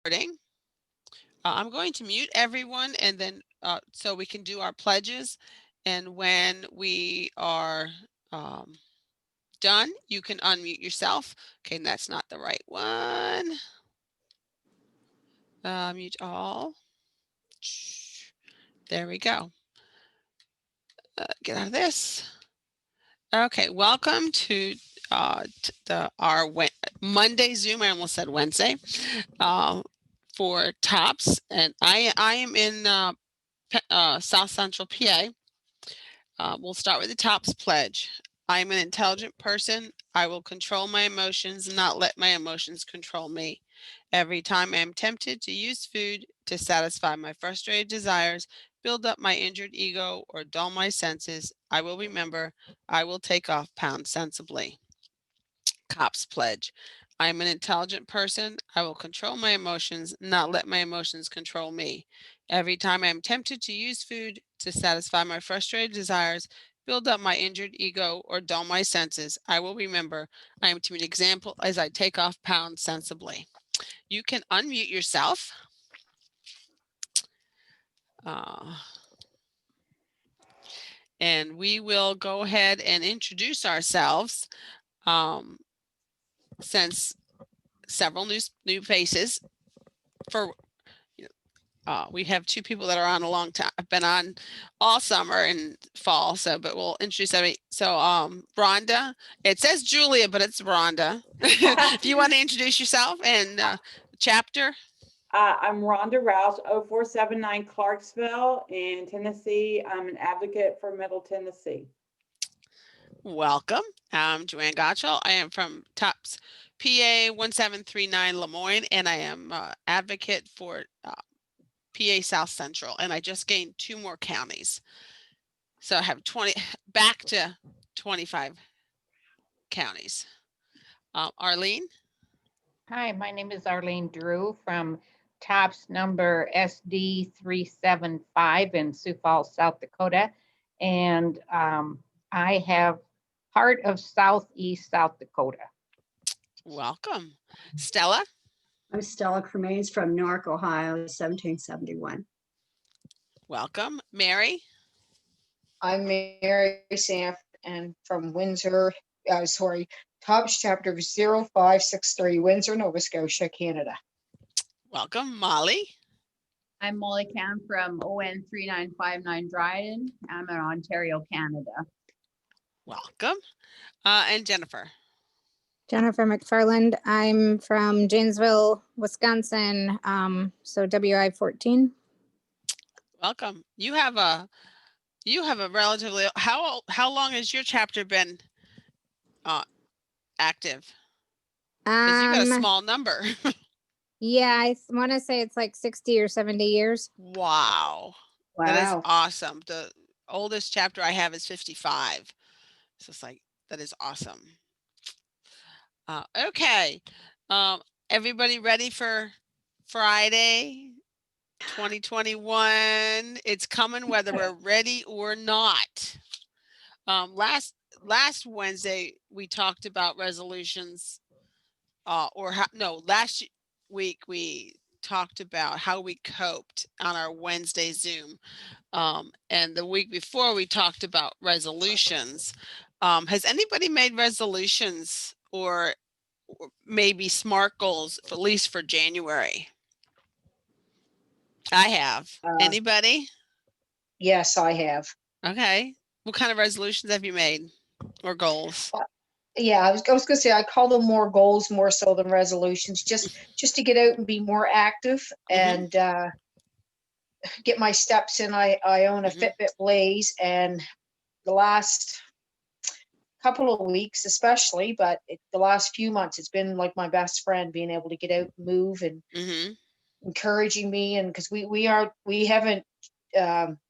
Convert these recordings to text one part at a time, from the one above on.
Recording. I'm going to mute everyone and then so we can do our pledges. And when we are um, done, you can unmute yourself. Okay, and that's not the right one. Mute all. There we go. Get out of this. Okay, welcome to our Monday Zoom. I almost said Wednesday for TOPS, and I am in South Central PA. We'll start with the TOPS pledge. I am an intelligent person. I will control my emotions and not let my emotions control me. Every time I am tempted to use food to satisfy my frustrated desires, build up my injured ego, or dull my senses, I will remember I will take off pounds sensibly. COPS pledge. I am an intelligent person. I will control my emotions, not let my emotions control me. Every time I am tempted to use food to satisfy my frustrated desires, build up my injured ego, or dull my senses, I will remember I am to be an example as I take off pounds sensibly. You can unmute yourself. And we will go ahead and introduce ourselves since several new faces for we have two people that are on a long time. I've been on all summer and fall, but we'll introduce everybody. So Rhonda, it says Julia, but it's Rhonda. If you want to introduce yourself and chapter. I'm Rhonda Rouse, 0479 Clarksville in Tennessee. I'm an advocate for Middle Tennessee. Welcome. I'm Joanne Gottschall. I am from TOPS PA 1739 Lemoyne, and I am advocate for PA South Central, and I just gained 2 more counties. So I have 20, back to 25 counties. Arlene? Hi, my name is Arlene Drew from TOPS number SD 375 in Sioux Falls, South Dakota. And I have part of Southeast South Dakota. Welcome. Stella? I'm Stella Cremains from Newark, Ohio, 1771. Welcome. Mary? I'm Mary Sanford and from Windsor, TOPS chapter 0563, Windsor, Nova Scotia, Canada. Welcome. Molly? I'm Molly Cam from ON 3959 Dryden. I'm in Ontario, Canada. Welcome. And Jennifer? Jennifer McFarland. I'm from Janesville, Wisconsin, so WI 14. Welcome. You have a relatively, how long has your chapter been active? Because you got a small number. Yeah, I want to say it's like 60 or 70 years. Wow. That is awesome. The oldest chapter I have is 55. So it's like, that is awesome. Okay. Everybody ready for Friday 2021? It's coming whether we're ready or not. Last Wednesday we talked about resolutions last week we talked about how we coped on our Wednesday Zoom. And the week before we talked about resolutions. Has anybody made resolutions or maybe SMART goals, at least for January? I have. Anybody? Yes, I have. Okay. What kind of resolutions have you made or goals? Yeah, I was going to say I call them more goals more so than resolutions, just to get out and be more active and get my steps in. I own a Fitbit Blaze, and the last couple of weeks especially, but the last few months it's been like my best friend, being able to get out and move and encouraging me. And because we haven't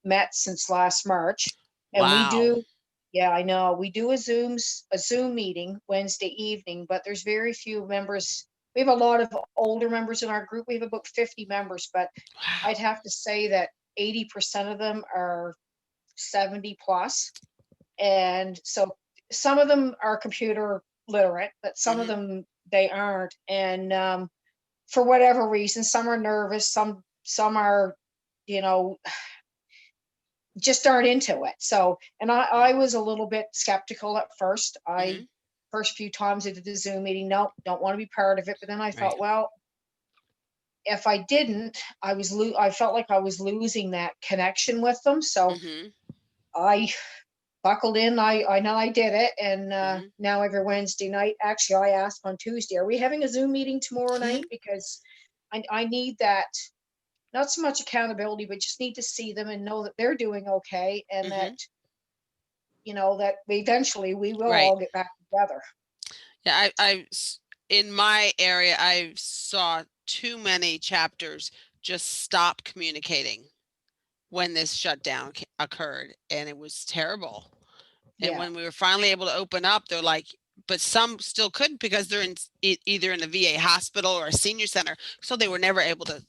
met since last March, and I know we do a Zoom meeting Wednesday evening, but there's very few members. We have a lot of older members in our group. We have about 50 members, but I'd have to say that 80% of them are 70 plus. And so some of them are computer literate, but some of them they aren't. And for whatever reason, some are nervous, some are, you know, just aren't into it. So, and I was a little bit skeptical at first. Mhm. First few times I did the Zoom meeting, nope, don't want to be part of it. But then I thought, Right. well, if I didn't, I felt like I was losing that connection with them. So Mhm. I buckled in. I know I did it. And Mhm. now every Wednesday night, actually, I asked on Tuesday, are we having a Zoom meeting tomorrow night? Because I need that, not so much accountability, but just need to see them and know that they're doing okay. And that, Mhm. you know, that eventually we will Right. all get back together. Yeah, in my area, I saw too many chapters just stop communicating when this shutdown occurred, and it was terrible. And Yeah. when we were finally able to open up, they're like, but some still couldn't because they're in either in the VA hospital or a senior center, so they were never able to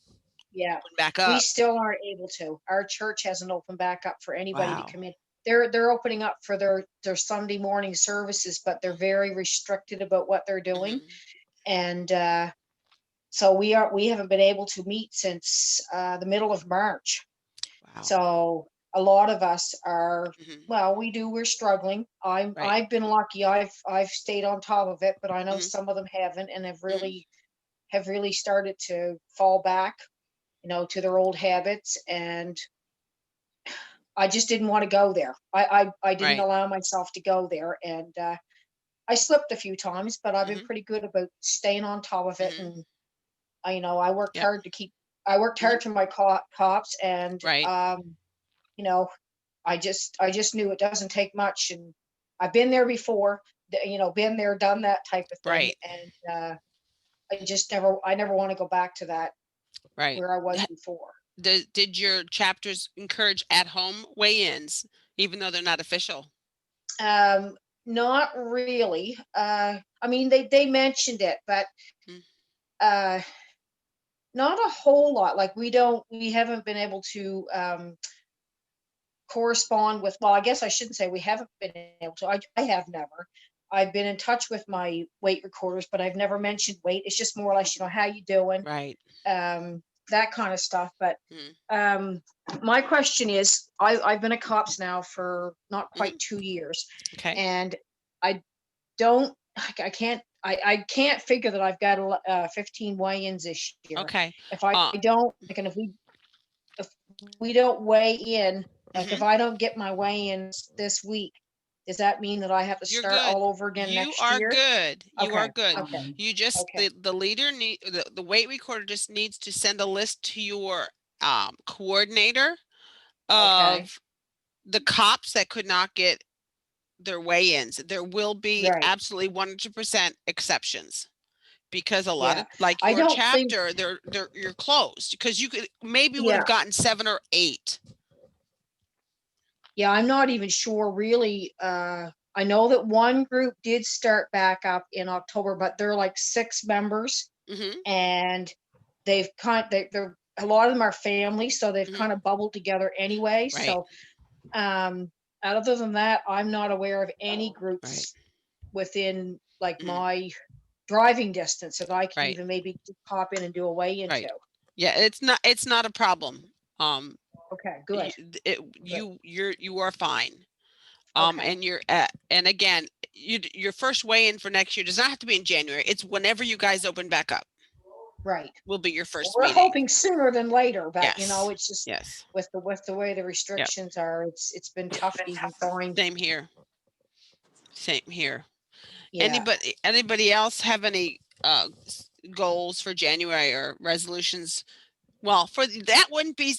Yeah. open back We up. still aren't able to. Our church hasn't opened back up for anybody to Wow. come in. They're opening up for their Sunday morning services, but they're very restricted about what they're doing. Mhm. And so we haven't been able to meet since the middle of March. Wow. So a lot of us are, Mhm. well, we're struggling. Right. I've been lucky. I've stayed on top of it, but I know Mhm. some of them haven't and have Mhm. really started to fall back, you know, to their old habits. And I just didn't want to go there. I didn't Right. allow myself to go there. And I slipped a few times, but I've been Mhm. pretty good about staying on top of it. Mhm. And you know, I worked Yep. hard I worked hard Mhm. for my cops. And Right. you know, I just knew it doesn't take much. And I've been there before, you know, been there, done that type of thing. Right. And I never want to go back to that Right. where I was before. Did your chapters encourage at-home weigh-ins, even though they're not official? Not really. I mean, they mentioned it, but Mm. uh, not a whole lot. Like we haven't been able to correspond with. Well, I guess I shouldn't say we haven't been able to. I have never. I've been in touch with my weight recorders, but I've never mentioned weight. It's just more or less, you know, how you doing, Right. that kind of stuff. But Mm. my question is, I've been a cops now for not quite Mhm. 2 years, Okay. and I don't, I can't figure that I've got 15 weigh-ins this year. Okay. If I Uh, don't, like, and if we don't weigh in, like if mhm. I don't get my weigh-ins this week, does that mean that I have to You're start good. all over again You next are year? good. You are Okay, good. okay, You just okay, the leader the weight recorder just needs to send a list to your coordinator okay, of the cops that could not get their weigh-ins. There will be right, absolutely 100% exceptions because a lot yeah. of like I your don't think, chapter, you're closed because you could maybe would yeah, have gotten 7 or 8. yeah, I'm not even sure really. I know that one group did start back up in October, but they're like 6 members, Mhm. and they're a lot of them are family, so they've Mhm. kind of bubbled together anyway. Right. So other than that, I'm not aware of any Right. groups within like Mhm. my driving distance that I can Right. even maybe pop in and do a weigh into. Right. Yeah, it's not a problem. Okay, good, good. You are fine. Okay, And and again, your first weigh-in for next year does not have to be in January. It's whenever you guys open back up right. will be your Well, first we're meeting. hoping sooner than later, but you know, Yes. it's just Yes. with the way the Yep. restrictions are, it's been tough to even find. Same here. Same here. Yeah. Anybody else have any goals for January or resolutions? Well, that wouldn't be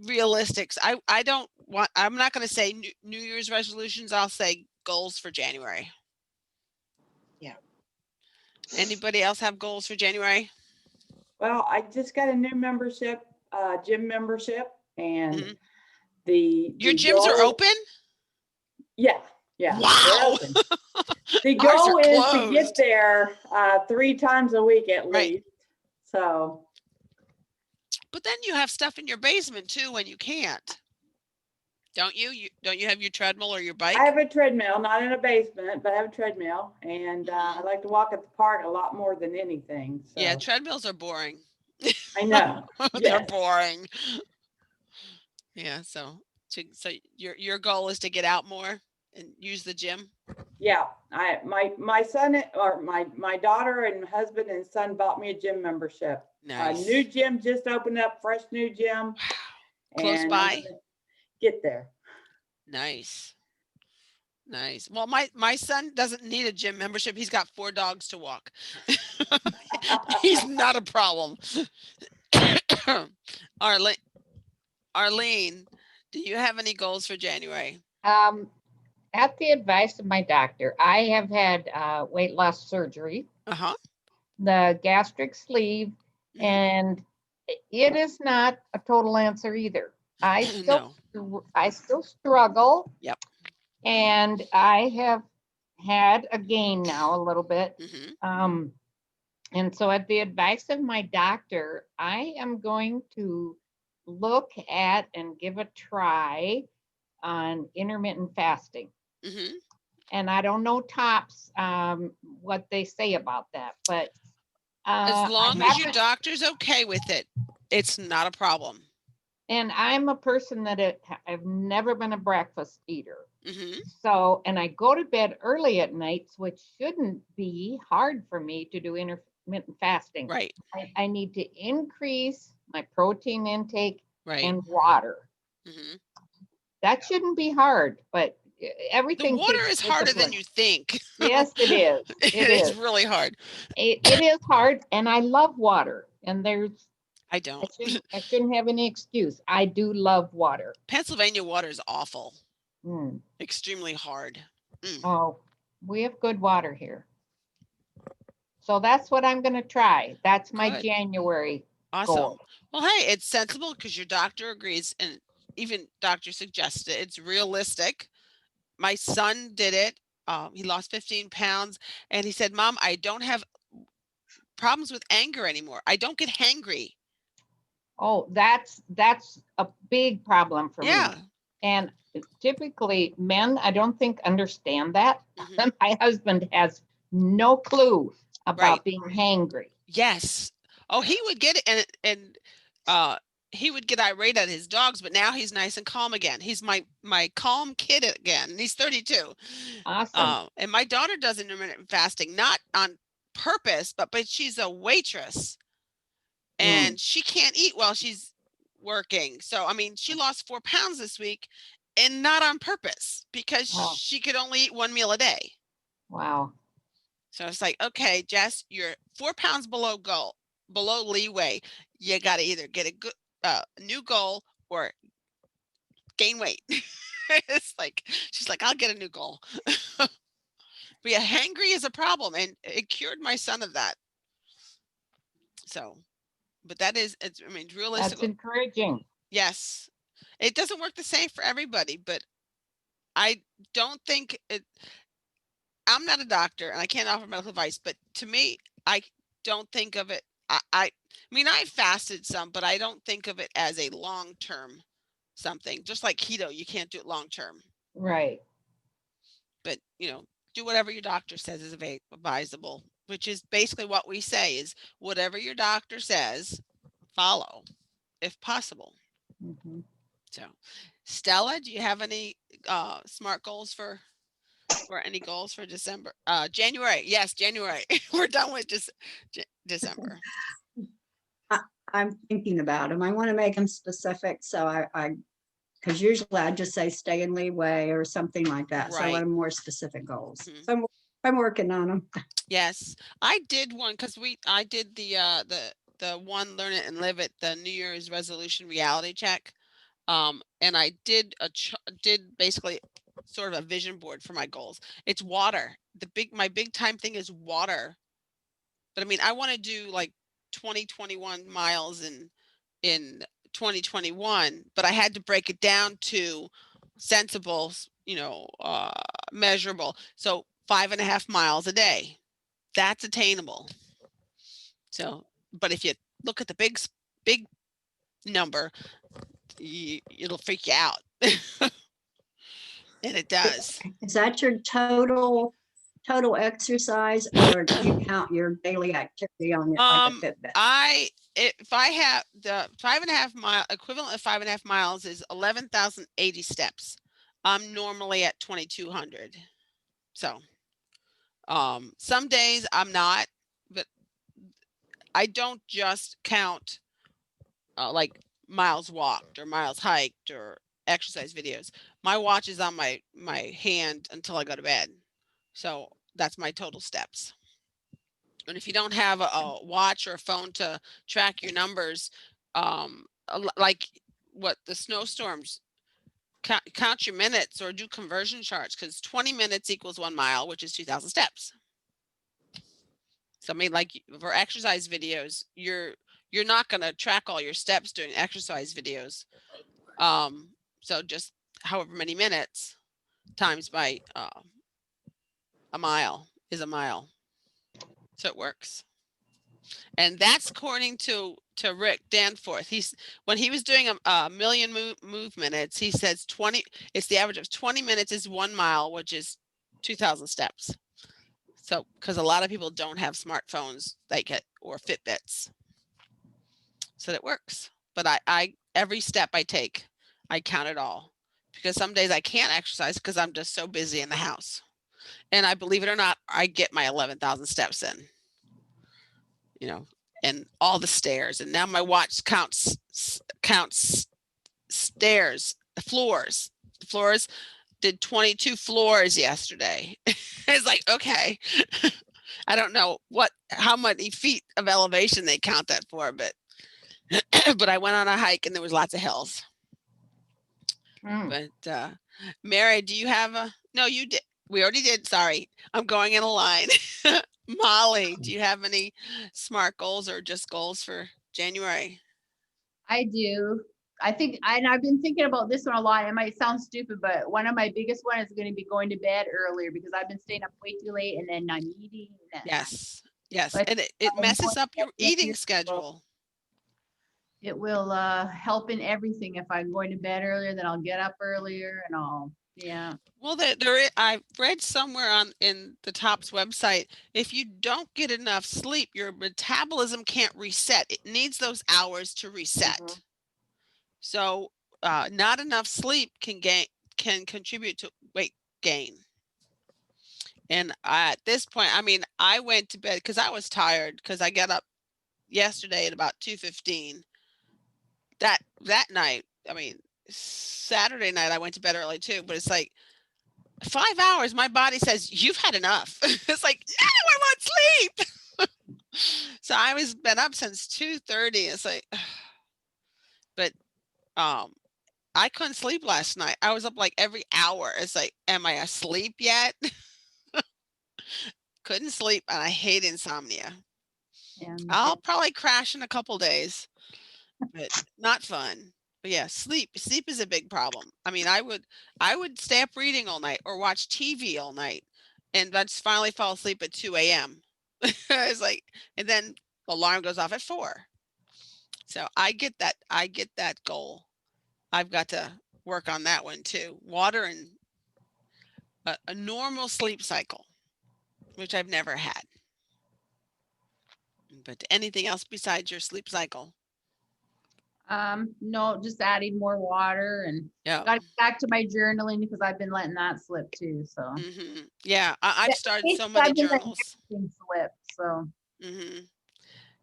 realistic. I don't want. I'm not going to say New Year's resolutions. I'll say goals for January. Yeah. Anybody else have goals for January? Well, I just got a new membership, gym membership, and Mhm. Your the gyms are goal, open? yeah, they're Wow. open. The Ours are goal is to get closed. there 3 times a week at Right. least. So But then you have stuff in your basement too when you can't. Don't you? Don't you have your treadmill or your bike? I have a treadmill, not in a basement, but I have a treadmill, and I like to walk at the park a lot more than anything, Yeah, so. treadmills are boring. I know, They're yes. boring. Yeah, so your goal is to get out more and use the gym? Yeah, my son or my daughter and husband and son bought me a gym membership. A Nice. new gym just opened up, fresh new gym. Close And I'm by? gonna get there. Nice. Nice. Well, my son doesn't need a gym membership. He's got 4 dogs to walk. He's not a problem. Arlene, do you have any goals for January? At the advice of my doctor, I have had weight loss surgery, Uh-huh. the gastric sleeve, Mhm. and it is not a total answer either. No. I still struggle. Yep. And I have had a gain now a little bit. Hmm. And so at the advice of my doctor, I am going to look at and give a try on intermittent fasting. Hmm. And I don't know tops what they say about that, but As long as your haven't- doctor's okay with it, it's not a problem. and I'm a person that I've never been a breakfast eater. Hmm. So, and I go to bed early at nights, which shouldn't be hard for me to do intermittent fasting. Right. I need to increase my protein intake Right. and water. Hmm. That shouldn't be hard, but The everything. water takes is harder than discipline. you think. Yes, it is. It It's is. really hard. It is hard, and I love water. And I don't. I shouldn't have any excuse. I do love water. Pennsylvania water is awful. Mm. Extremely hard. Oh, we have good water here. So that's what I'm going to try. That's my Good. January Awesome. goal. Well, hey, it's sensible because your doctor agrees, and even doctor suggested it. It's realistic. My son did it. He lost 15 pounds, and he said, "Mom, I don't have problems with anger anymore. I don't get hangry." Oh, that's a big problem for Yeah. me. And typically men, I don't think understand that. Mhm. My husband has no clue about Right. being hangry. Yes. Oh, he would get it, and he would get irate at his dogs, but now he's nice and calm again. He's my calm kid again. And he's 32. Awesome. And my daughter does intermittent fasting, not on purpose, but she's a waitress, and she can't eat while she's working. So I mean, she lost 4 pounds this week, and not on purpose, because Wow. she could only eat 1 meal a day. Wow. So it's like, okay, Jess, you're 4 pounds below leeway. You got to either get a good new goal or gain weight. It's like, she's like, I'll get a new goal. But yeah, hangry is a problem, and it cured my son of that. So, but I mean, That's realistically, encouraging. yes, it doesn't work the same for everybody, but I don't think it. I'm not a doctor and I can't offer medical advice, but to me, I don't think of it. I mean, I fasted some, but I don't think of it as a long-term something. Just like keto, you can't do it long-term. Right. But do whatever your doctor says is advisable, which is basically what we say is whatever your doctor says, follow, if possible. Mhm. So, Stella, do you have any SMART goals for any goals for December? January. Yes, January. We're done with December. I'm thinking about them. I want to make them specific. So because usually I just say stay in leeway or something like that. So I Right. want more specific goals. Mhm. So I'm working on them. Yes, I did one because I did the one learn it and live it, the New Year's resolution reality check. And I did did basically sort of a vision board for my goals. It's water. My big time thing is water. But I mean, I want to do like 21 miles in 2021, but I had to break it down to sensible, measurable. So 5.5 miles a day. That's attainable. So, but if you look at the big number, it'll freak you out. And it does. Is that your total exercise, or do you count your daily activity on your like a Fitbit? If I have the 5.5 mile equivalent of 5.5 miles is 11,080 steps. I'm normally at 2,200. So, some days I'm not, but I don't just count like miles walked or miles hiked or exercise videos. My watch is on my hand until I go to bed. So that's my total steps. And if you don't have a watch or a phone to track your numbers, like what the snowstorms, count your minutes or do conversion charts, because 20 minutes equals 1 mile, which is 2,000 steps. So I mean, like for exercise videos, you're not going to track all your steps doing exercise videos. So just however many minutes times by a mile is a mile. So it works. And that's according to Rick Danforth. When he was doing a million move minutes, he says 20, it's the average of 20 minutes is 1 mile, which is 2,000 steps. So, because a lot of people don't have smartphones or Fitbits. So that works. But I every step I take, I count it all, because some days I can't exercise because I'm just so busy in the house. And I believe it or not, I get my 11,000 steps in. You know, and all the stairs. And now my watch counts stairs, floors. The floors did 22 floors yesterday. It's like, okay. I don't know how many feet of elevation they count that for, but but I went on a hike and there was lots of hills. But Mary, do you have no, you did. We already did. Sorry. I'm going in a line. Molly, do you have any SMART goals or just goals for January? I do. I've been thinking about this one a lot. It might sound stupid, but one of my biggest one is going to be going to bed earlier, because I've been staying up way too late and then I'm eating. Yes. But And it messes up your eating schedule. It will help in everything. If I'm going to bed earlier, then I'll get up earlier and yeah. Well, I've read somewhere in the TOPS website, if you don't get enough sleep, your metabolism can't reset. It needs those hours to reset. So not enough sleep can contribute to weight gain. And at this point, I mean, I went to bed because I was tired, because I got up yesterday at about 2:15. That night, I mean, Saturday night, I went to bed early too, but it's like 5 hours. My body says, you've had enough. It's like, no, I want sleep. So I was been up since 2:30. It's like, but I couldn't sleep last night. I was up like every hour. It's like, am I asleep yet? Couldn't sleep, and I hate insomnia. And I'll probably crash in a couple days, but not fun. But yeah, sleep is a big problem. I mean, I would stay up reading all night or watch TV all night, and I'd finally fall asleep at 2 a.m. It's like, and then the alarm goes off at 4. So I get that goal. I've got to work on that one too. Water and a normal sleep cycle, which I've never had. But anything else besides your sleep cycle? no, just adding more water, and Yeah. got to get back to my journaling because I've been letting that slip too. So Yeah, I've Yeah, started so I've many been letting journals. everything slip. So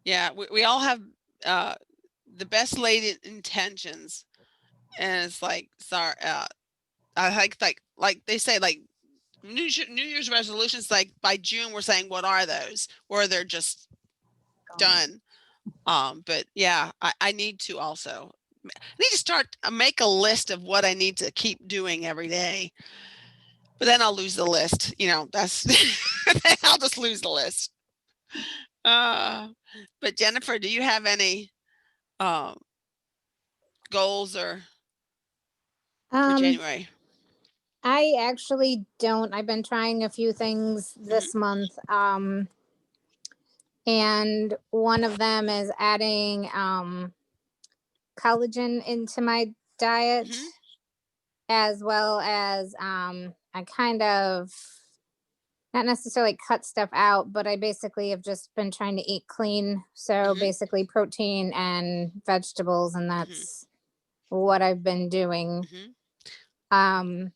Yeah, we all have the best laid intentions, and it's like, sorry, I like they say, like New Year's resolutions, like by June we're saying, what are those, or they're just done. But yeah, I need to also start make a list of what I need to keep doing every day, but then I'll lose the list. That's I'll just lose the list. But Jennifer, do you have any goals or for January? I actually don't. I've been trying a few things this month. And one of them is adding collagen into my diet. as well as I kind of not necessarily cut stuff out, but I basically have just been trying to eat clean. So Mhm. basically protein and vegetables, and that's what I've been doing. Mhm. Um,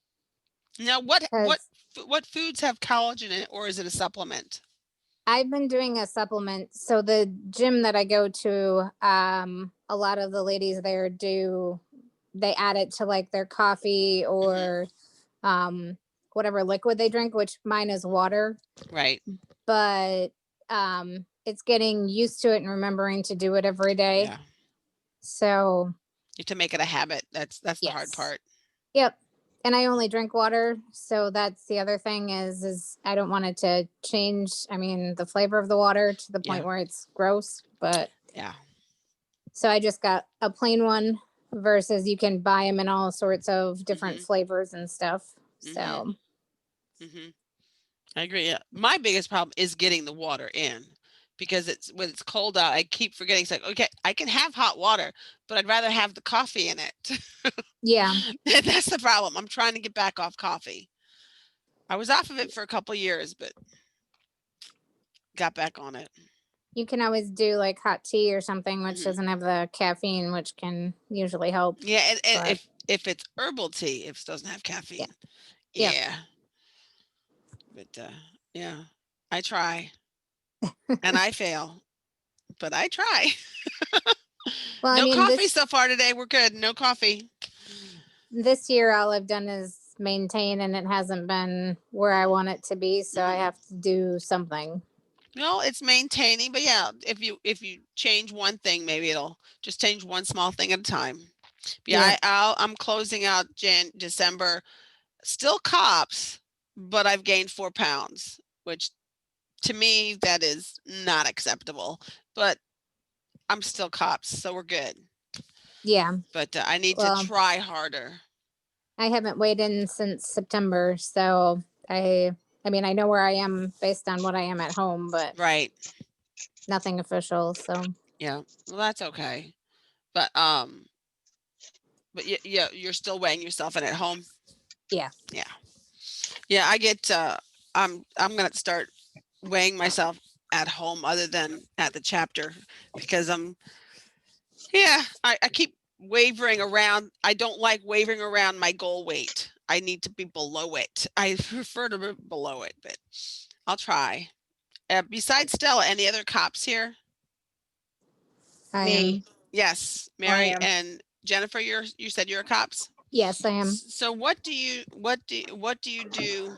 Now, what 'cause what foods have collagen in it, or is it a supplement? I've been doing a supplement. So the gym that I go to, a lot of the ladies there they add it to like their coffee or um whatever liquid they drink, which mine is water, Right. but it's getting used to it and remembering to do it every day. Yeah. So You have to make it a habit. That's the hard yes. part. Yep. And I only drink water, so that's the other thing is I don't want it to change, I mean, the flavor of the water to the point Yeah. where it's gross, but Yeah. so I just got a plain one versus you can buy them in all sorts of different Mhm. flavors and stuff. Mhm. So Hmm. I agree. Yeah. My biggest problem is getting the water in because it's when it's cold out, I keep forgetting. It's like, okay, I can have hot water, but I'd rather have the coffee in it. yeah, That's the problem. I'm trying to get back off coffee. I was off of it for a couple years, but got back on it. you can always do like hot tea or something which Mhm. doesn't have the caffeine, which can usually help. Yeah, and But if it's herbal tea, if it doesn't have caffeine. Yep. Yeah. But yeah, I try and I fail, but I try. well, I No mean, coffee so far today. We're good. No coffee. this year all I've done is maintain, and it hasn't been where I want it to be, so I Mhm. have to do something. No, it's maintaining, but yeah, if you change one thing, maybe it'll just change one small thing at a time. Yeah, Yep. I'm closing out December, still cops, but I've gained 4 pounds, which to me that is not acceptable. But I'm still cops, so we're good. Yeah. But I need to Well, try harder. I haven't weighed in since September, so I mean, I know where I am based on what I am at home, but Right. nothing official. So Yeah. Well, that's okay. But yeah, you're still weighing yourself in at home. yeah. Yeah. Yeah, I get I'm gonna start weighing myself at home other than at the chapter because I keep wavering around. I don't like wavering around my goal weight. I need to be below it. I prefer to be below it, but I'll try. Besides Stella, any other cops here? I Me, am. Yes, I Mary am. and Jennifer. You said you're cops. Yes, I am. So what do you do?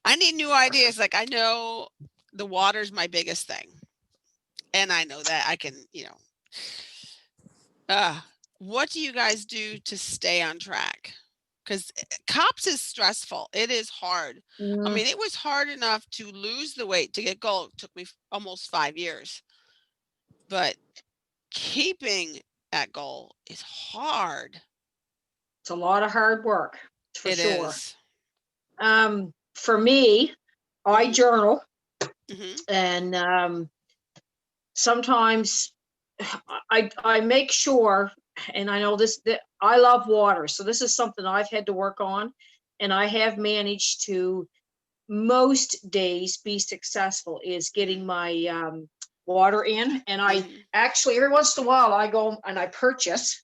I need new ideas. Like I know the water's my biggest thing, and I know that I can, what do you guys do to stay on track? Because cops is stressful. It is hard. I Mm, mean, it was hard enough to lose the weight to get gold. It took me almost 5 years, but keeping that goal is hard. It's a lot of hard work, for It sure. is. For me, I Mhm. journal, Mhm. and sometimes I make sure, and I know this, that I love water, so this is something I've had to work on, and I have managed to most days be successful is getting my water in. And I Mhm. actually every once in a while I go and I purchase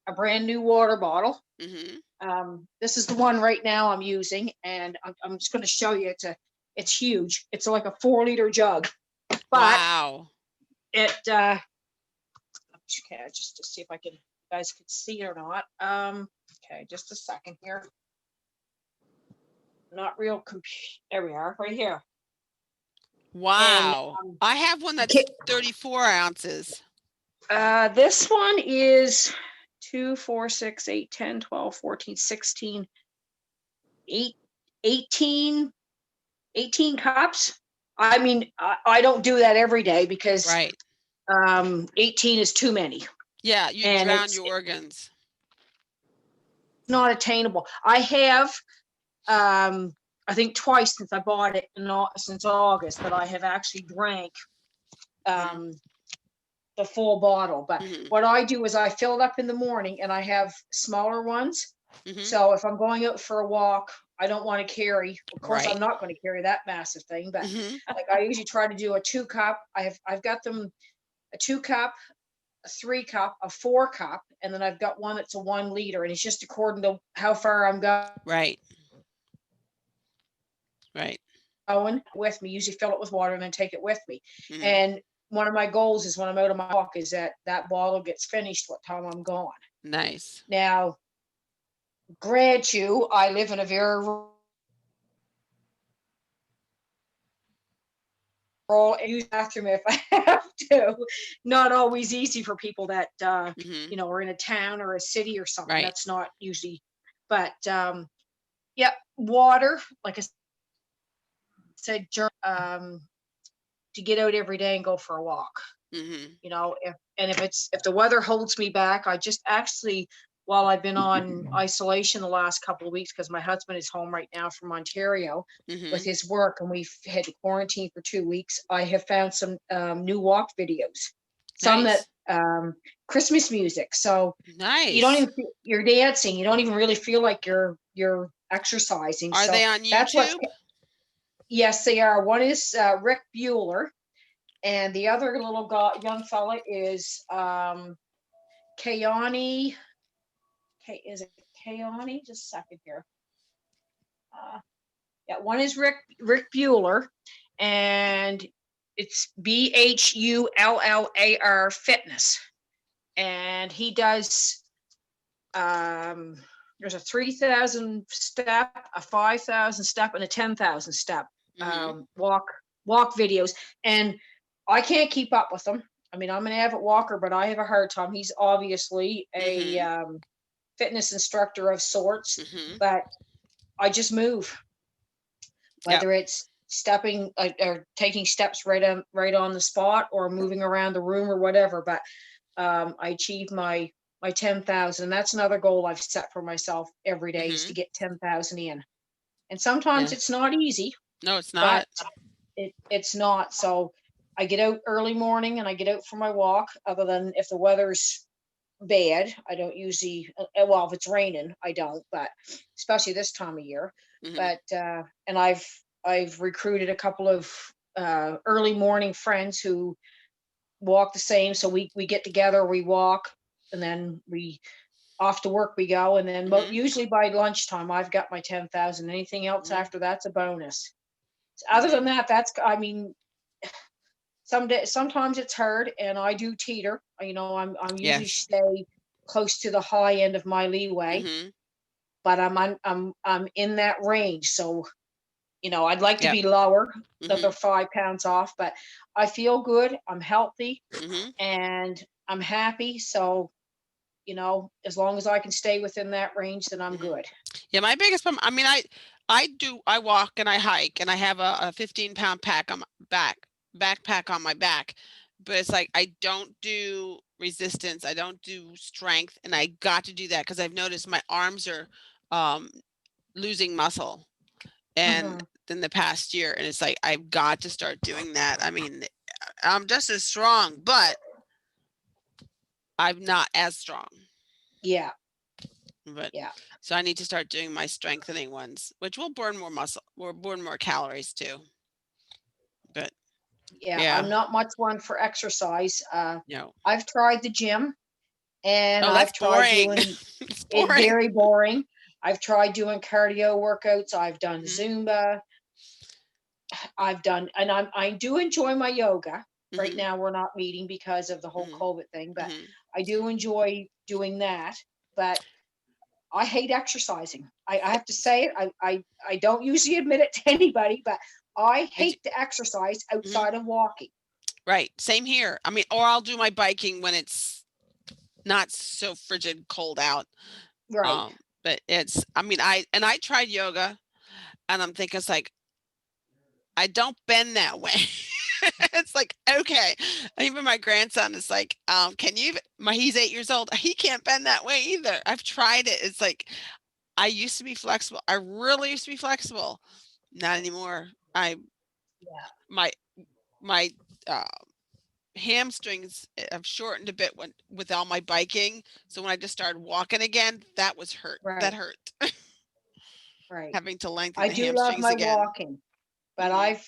a brand new water bottle. Mhm. This is the one right now I'm using, and I'm just going to show you. It's huge. It's like a 4-liter jug, but Wow. it okay, just to see if I can, you guys could see it or not. Okay, just a second here. Not real there we are, right here. Wow. And I have one that's okay, 34 ounces. this one is 2, 4, 6, 8, 10, 12, 14, 16, 18 cups. I mean, I don't do that every day because Right. 18 is too many Yeah, you and drown it's your organs. not attainable. I have, I think twice since I bought it since August that I have actually drank the full bottle. But Mhm. what I do is I fill it up in the morning, and I have smaller ones Mhm. So if I'm going out for a walk, I don't want to carry, of course, Right. I'm not going to carry that massive thing, but Mhm. like I usually try to do a 2 cup. I've got them a 2 cup, a 3 cup, a 4 cup, and then I've got one that's a 1 liter, and it's just according to how far I'm Right. Right. going with me. Usually fill it with water and then take it with me. Mhm. And one of my goals is when I'm out on my walk is that that bottle gets finished what time I'm gone. Nice. Now, grant you, I live in a very rural use bathroom if I have to. Not always easy for people that Mhm. are in a town or a city or something. Right. That's not usually, but yeah, water, like I said, to get out every day and go for a walk. Mhm. If the weather holds me back, I just actually, while I've been on isolation the last couple of weeks, because my husband is home right now from Ontario with Mhm. his work, and we've had to quarantine for 2 weeks, I have found some new walk videos, some that Nice. Christmas music. So you don't Nice. even you're dancing. You don't even really feel like you're exercising. Are So they on that's what's, YouTube? yes, they are. One is Rick Bueller, and the other little young fella is Kayani. Is it Kayani? Just a second here. Yeah, one is Rick Bueller, and it's BHULLAR Fitness, and he does. There's a 3,000 step, a 5,000 step, and a 10,000 step Mhm. walk videos, and I can't keep up with them. I mean, I'm an avid walker, but I have a hard time. He's obviously a Mhm. fitness instructor of sorts, Mhm. but I just move, Yep. whether it's stepping or taking steps right on the spot, or moving around the room or whatever. But I achieved my 10,000. That's another goal I've set for myself every day, is to Mhm. get 10,000 in. And sometimes Yeah. it's not easy, No, it's but not. it's not. So I get out early morning and I get out for my walk, other than if the weather's bad. I don't usually, well, if it's raining, I don't, but especially this time of year. Mhm. But and I've recruited a couple of early morning friends who walk the same. So we get together, we walk, and then we off to work we go. And then Mhm. usually by lunchtime, I've got my 10,000. Anything else Mhm. after that's a bonus. Other than Mhm. that, I mean, sometimes it's hard, and I do teeter. I'm usually Yes. stay close to the high end of my leeway, Mhm. but I'm in that range. So I'd like to Yep. be lower, another Mhm. 5 pounds off, but I feel good. I'm healthy Mhm. and I'm happy. So as long as I can stay within that range, then I'm Mhm. good. Yeah, my biggest problem, I mean, I walk and I hike and I have a 15-pound pack on my backpack on my back, but it's like I don't do resistance, I don't do strength, and I got to do that because I've noticed my arms are um, losing muscle and Mhm. in the past year, and it's like I've got to start doing that. I mean, I'm just as strong, but I'm not as strong. Yeah, But yeah, so I need to start doing my strengthening ones, which will burn more muscle or burn more calories too. But yeah. yeah, I'm not much one for exercise. no. I've tried the gym, and Oh, I've that's tried boring. doing It's it, boring. very boring. I've tried doing cardio workouts. I've done Mhm, Zumba. I do enjoy my yoga. Right mhm, now, we're not meeting because of the whole mhm, COVID thing, but mhm. I do enjoy doing that. But I hate exercising. I have to say it. I don't usually admit it to anybody, but I I do, hate to exercise mhm, outside of walking. right. Same here. I mean, or I'll do my biking when it's not so frigid cold out. Right. Um, but I mean, I tried yoga and I'm thinking it's like, I don't bend that way. It's like, okay. Even my grandson is like, can you, he's 8 years old. He can't bend that way either. I've tried it. It's like, I used to be flexible. I really used to be flexible. Not anymore. I, Yeah. my, my, uh, hamstrings have shortened a bit with all my biking. So when I just started walking again, that was hurt. That Right. hurt. Right. Having to lengthen I the do love hamstrings my again. walking, but Mhm.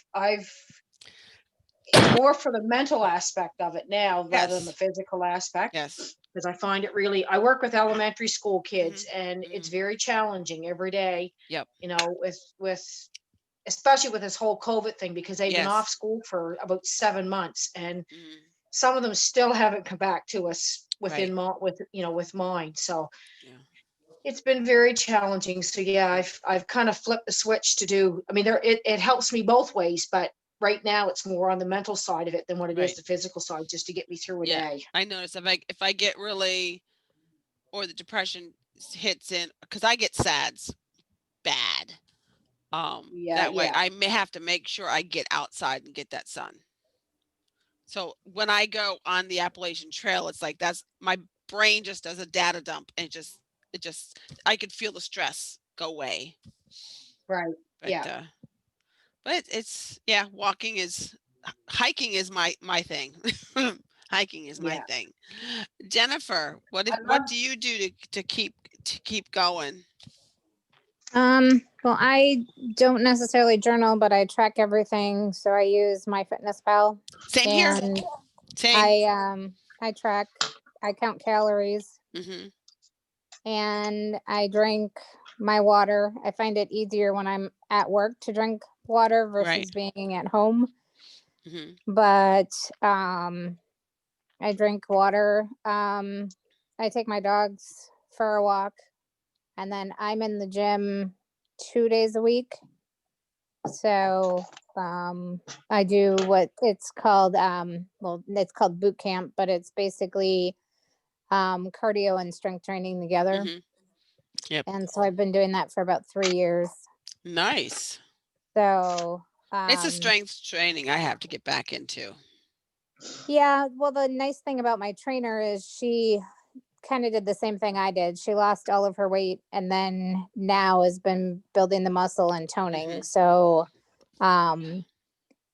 it's more for the mental aspect of it now rather than the Yes. physical aspect. Yes. Because I find it really, I work with elementary school kids and it's mhm. very challenging every day, Yep. you know, especially with this whole COVID thing, because they've been off Yes. school for about 7 months and Mhm. some of them still haven't come back to us Right. with mine. So Yeah. it's been very challenging. So yeah, I've kind of flipped the switch to do, I mean, it helps me both ways, but right now it's more on the mental side of it than what it is Right. the physical side, just to get me through a Yeah. day. I notice if I get really, or the depression hits in, because I get SADS bad. That way Yeah. I may have to make sure I get outside and get that sun. So when I go on the Appalachian Trail, it's like that's my brain just does a data dump and it just I could feel the stress go away. Right. But Yeah. but it's yeah, hiking is my thing. Hiking is my Yeah. thing. Jennifer, I what love, do you do to keep going? Well, I don't necessarily journal, but I track everything. So I use MyFitnessPal, Same here. and Same. I track, I count calories, Mm-hmm. and I drink my water. I find it easier when I'm at work to drink water Right. versus being at home. Mm-hmm. But I drink water. I take my dogs for a walk, and then I'm in the gym 2 days a week. So I do what it's called, well, it's called boot camp, but it's basically cardio and strength training together. Mm-hmm. Yep. And so I've been doing that for about 3 years. Nice. So It's a strength training I have to get back into. yeah, well, the nice thing about my trainer is she kind of did the same thing I did. She lost all of her weight and then now has been building the muscle and toning. Mhm. So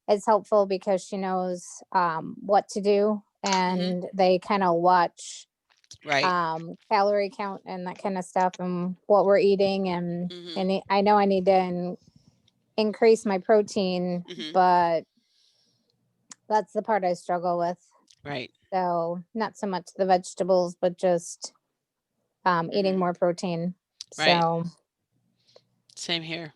it's helpful because she knows what to do, and they kind of watch Right. calorie count and that kind of stuff and what we're eating, and Mhm. I know I need to increase my protein, Mhm. but that's the part I struggle with. Right. So not so much the vegetables, but just eating Mhm. more protein. Right. So, Same here.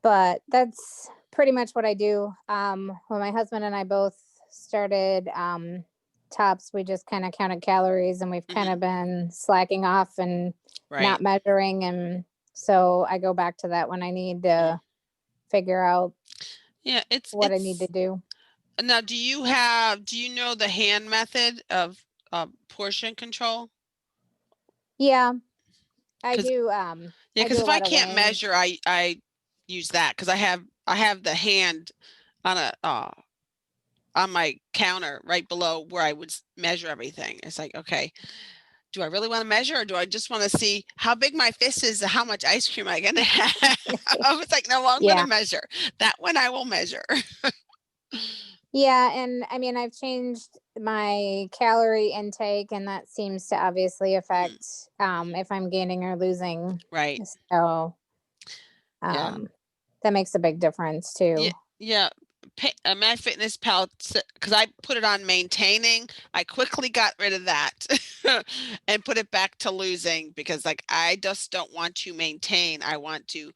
but that's pretty much what I do. When my husband and I both started Tops, we just kind of counted calories, and we've kind of been slacking off and Right. not measuring. And so I go back to that when I need to figure out Yeah, what I need to do. Now, do you know the hand method of portion control? Yeah, I 'Cause do. yeah, I because do a if I lot of can't weighing. measure, I use that because I have the hand on a on my counter right below where I would measure everything. It's like, okay, do I really want to measure, or do I just want to see how big my fist is and how much ice cream I'm gonna have? It's like, no, I'm Yeah. gonna measure. That one I will measure. Yeah, and I mean, I've changed my calorie intake, and that seems to obviously affect if I'm gaining or losing. Right. So Yeah. that makes a big difference too. Yeah. MyFitnessPal, because I put it on maintaining, I quickly got rid of that and put it back to losing because like I just don't want to maintain. I want to,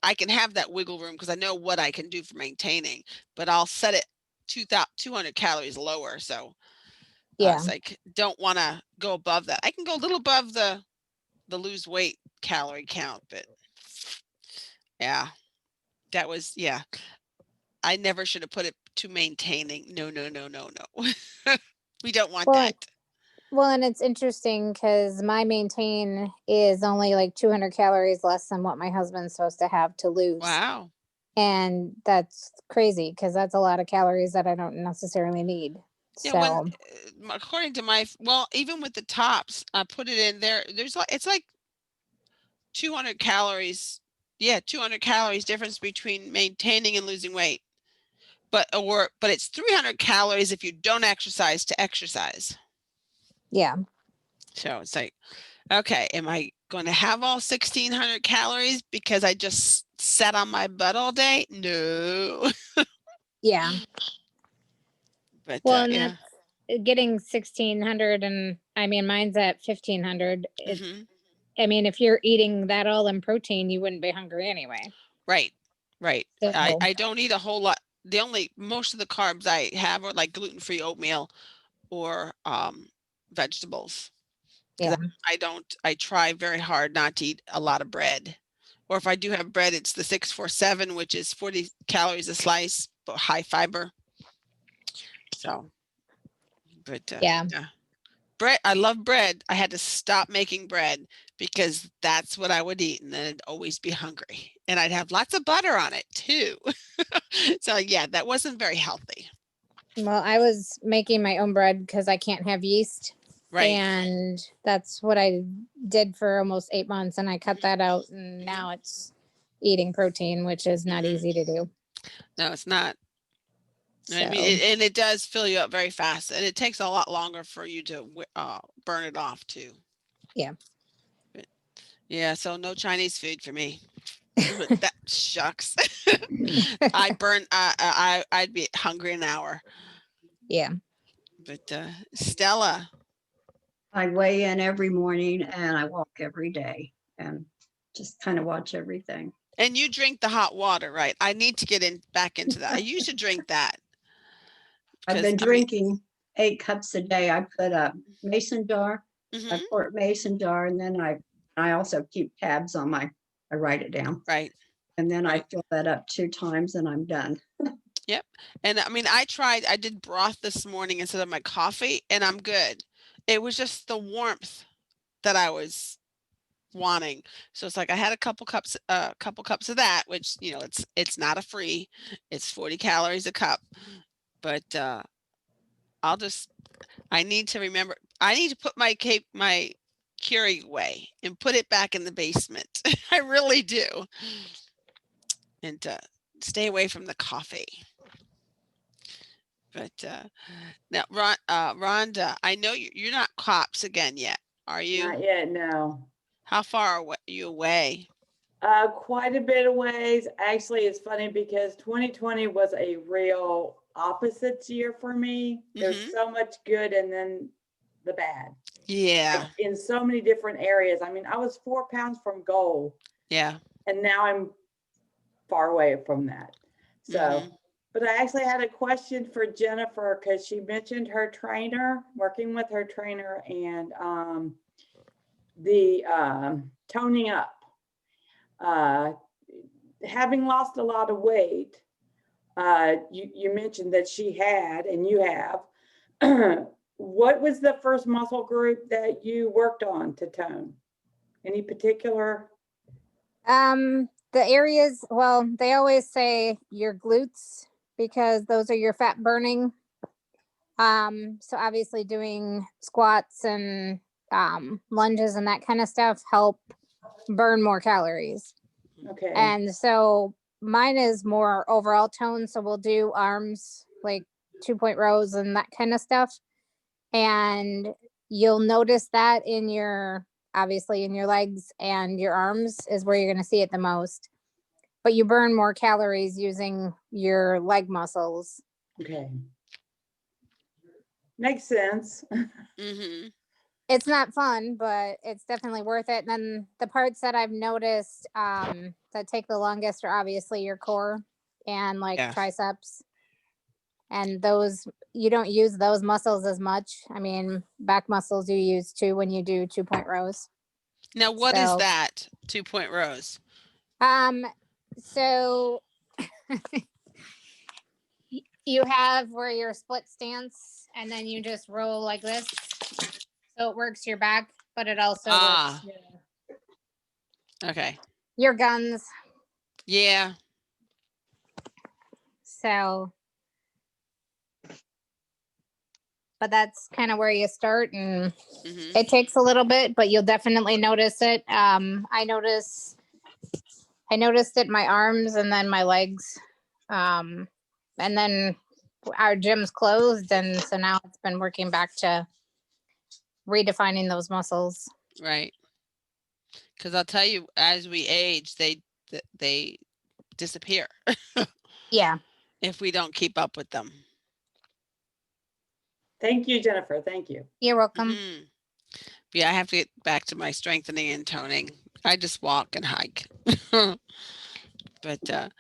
I can have that wiggle room because I know what I can do for maintaining, but I'll set it 200 calories lower. So Yeah. it's like don't want to go above that. I can go a little above the lose weight calorie count, but yeah, that was I never should have put it to maintaining. No. We don't want Well, that. well, and it's interesting because my maintain is only like 200 calories less than what my husband's supposed to have to lose. Wow. And that's crazy because that's a lot of calories that I don't necessarily need. Yeah, So according to even with the tops, I put it in there. It's like 200 calories. Yeah, 200 calories difference between maintaining and losing weight. but it's 300 calories if you don't exercise to exercise. Yeah. So it's like, okay, am I going to have all 1,600 calories because I just sat on my butt all day? No. Yeah. But Well, and yeah. that's getting 1,600, and I mean, mine's at 1,500. Mhm. I mean, if you're eating that all in protein, you wouldn't be hungry anyway. Right. Right. So, I don't eat a whole lot. Most of the carbs I have are like gluten-free oatmeal or vegetables. 'Cause yeah. I try very hard not to eat a lot of bread. Or if I do have bread, it's the 647, which is 40 calories a slice, but high fiber. So, but Yeah. bread, I love bread. I had to stop making bread because that's what I would eat, and then I'd always be hungry. And I'd have lots of butter on it too. So yeah, that wasn't very healthy. Well, I was making my own bread because I can't have yeast. Right. And that's what I did for almost 8 months. And I cut that out. And now it's eating protein, which is not Mhm. easy to do. No, it's not. I mean, So, and it does fill you up very fast, and it takes a lot longer for you to burn it off too. Yeah. But, yeah, so no Chinese food for me. That shucks. I'd be hungry in an hour. yeah. But Stella, I weigh in every morning and I walk every day and just kind of watch everything. and you drink the hot water, right? I need to get back into that. I used to drink that. I've 'Cause, been I mean, drinking 8 cups a day. I put a mason jar, mhm, a quart mason jar, and then I also keep tabs on I write it down. right. And then I Right. fill that up 2 times and I'm done. Yep. And I mean, I did broth this morning instead of my coffee, and I'm good. It was just the warmth that I was wanting. So it's like I had a couple cups of that, which, it's not a free, it's 40 calories a cup. But I'll just I need to remember, I need to put my Keurig away and put it back in the basement. I really do. And stay away from the coffee. But now, Rhonda, I know you're not COPS again yet, are you? Not yet, no. How far are you away? Quite a bit of ways. Actually, it's funny because 2020 was a real opposites year for me. There's Mhm. so much good and then the bad Yeah, in so many different areas. I mean, I was 4 pounds from goal yeah. and now I'm far away from that. So, Mhm. but I actually had a question for Jennifer because she mentioned her trainer, working with her trainer and the toning up. Having lost a lot of weight, you mentioned that she had, and you have. What was the first muscle group that you worked on to tone? Any particular? The areas, well, they always say your glutes because those are your fat burning. So obviously doing squats and lunges and that kind of stuff help burn more calories. Okay. And so mine is more overall tone. So we'll do arms, like 2-point rows and that kind of stuff. And you'll notice that obviously in your legs and your arms is where you're going to see it the most. But you burn more calories using your leg muscles. Okay. Makes sense. Mhm. It's not fun, but it's definitely worth it. And then the parts that I've noticed that take the longest are obviously your core and like Yeah. triceps. And those, you don't use those muscles as much. I mean, back muscles you use too when you do 2-point rows. Now, what is So- that 2-point rows? So you have where your split stance and then you just roll like this. So it works your back, but it also Ah. works Okay. your guns. Yeah. So, but that's kind of where you start, and Mhm. it takes a little bit, but you'll definitely notice it. I noticed it in my arms and then my legs. and then our gym's closed, and so now it's been working back to redefining those muscles. Right. Because I'll tell you, as we age, they disappear Yeah. if we don't keep up with them. Thank you, Jennifer. Thank you. You're welcome. Mhm. Yeah, I have to get back to my strengthening and toning. I just walk and hike. But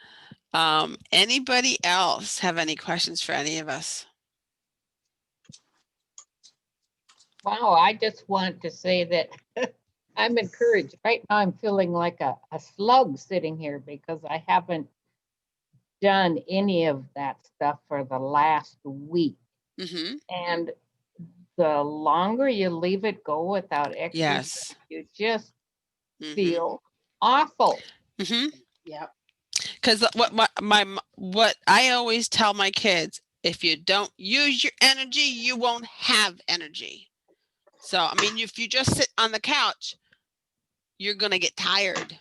anybody else have any questions for any of us? Wow, I just want to say that I'm encouraged. Right now, I'm feeling like a slug sitting here because I haven't done any of that stuff for the last week. Mm-hmm. And the longer you leave it go without exercise, Yes. you just Mm-hmm. feel awful. Mm-hmm. Yeah. Because what I always tell my kids, if you don't use your energy, you won't have energy. So, I mean, if you just sit on the couch, you're going to get tired.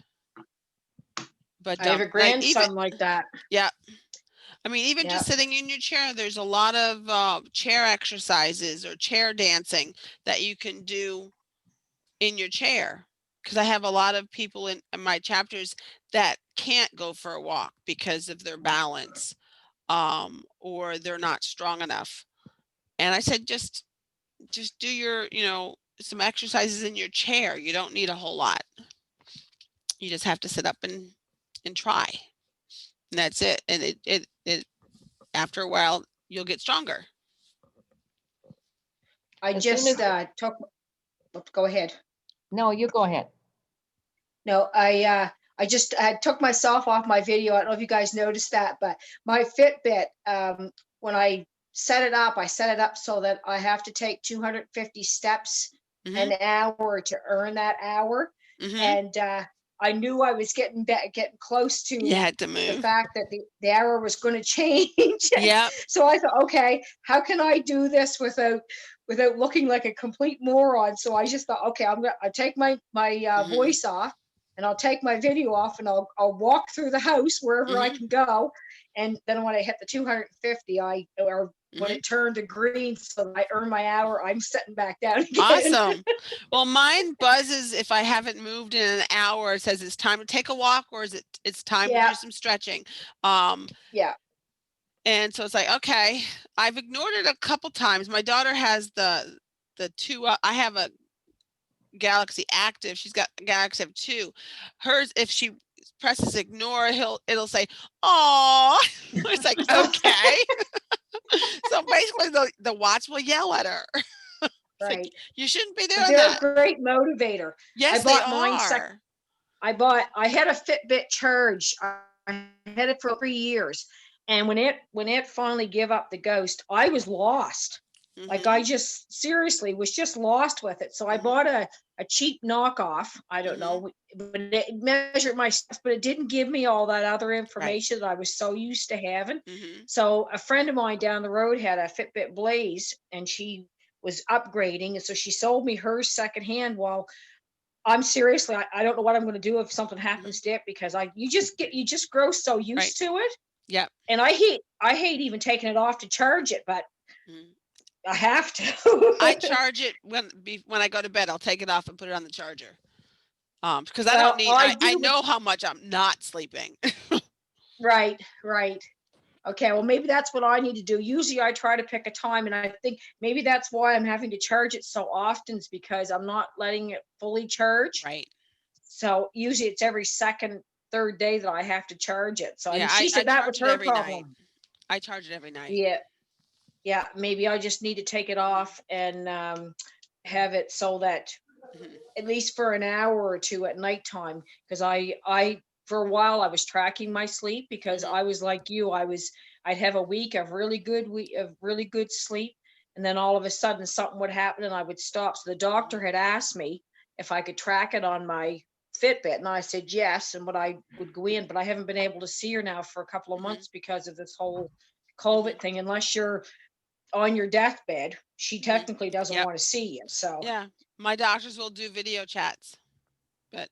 But I have a like, grandson like that. yeah. I mean, even just Yeah. sitting in your chair, there's a lot of chair exercises or chair dancing that you can do in your chair. Because I have a lot of people in my chapters that can't go for a walk because of their balance, or they're not strong enough. And I said, just do your, some exercises in your chair. You don't need a whole lot. You just have to sit up and try. And that's it. And it after a while, you'll get stronger. I As soon just as- took, go ahead. No, you go ahead. No, I just took myself off my video. I don't know if you guys noticed that, but my Fitbit, when I set it up so that I have to take 250 steps Mhm. an hour to earn that hour. Mhm. And I knew I was getting close to You had to the move. fact that the hour was going to change. Yep. So I thought, okay, how can I do this without looking like a complete moron? So I just thought, okay, I'll take my Mhm. voice off, and I'll take my video off, and I'll walk through the house wherever I Mhm. can go. And then when I hit the 250, when Mhm. it turned to green, so that I earn my hour, I'm sitting back down again. Awesome. Well, mine buzzes if I haven't moved in an hour. It says it's time to take a walk, or it's time to Yeah. do some stretching. Yeah. And so it's like, okay, I've ignored it a couple times. My daughter has the two. I have a Galaxy Active. She's got Galaxy Active 2. Hers, if she presses ignore, it'll say, "Oh." It's like, okay. So basically, the watch will yell at her. It's like, Right. you shouldn't be But doing they're that. a great motivator. Yes, bought they mine are. I had a Fitbit Charge. I had it for 3 years. And when it finally gave up the ghost, I was lost. Like, Mhm. I just seriously was just lost with it. So I Mhm. bought a cheap knockoff. I don't Mhm. know, but it measured my steps, but it didn't give me all that other information that I was so used to having. Mhm. So a friend of mine down the road had a Fitbit Blaze, and she was upgrading. And so she sold me hers secondhand. Well, I'm seriously, I don't know what I'm going to do if something happens to it, because you just grow so used to it. Yep. And I hate even taking it off to charge it, but Mhm. I have to. I charge it when I go to bed. I'll take it off and put it on the charger. Because I Well, don't need. I I do, know how much I'm not sleeping. right. Okay, well, maybe that's what I need to do. Usually I try to pick a time, and I think maybe that's why I'm having to charge it so often, is because I'm not letting it fully charge. Right. So usually it's every second, third day that I have to charge it. So I mean, Yeah, she I said that was charge it her every night. problem. I charge it every night. Yeah, maybe I just need to take it off and have it so that Mhm. at least for an hour or two at nighttime, because I for a while I was tracking my sleep, because Mhm. I was like you, I'd have a week of really good sleep, and then all of a sudden something would happen and I would stop. So the doctor had asked me if I could track it on my Fitbit, and I said yes, and I would go in, but I haven't been able to see her now for a couple of Mhm. months because of this whole COVID thing. Unless you're on your deathbed, she technically doesn't Yep. want to see you. So Yeah, my doctors will do video chats, but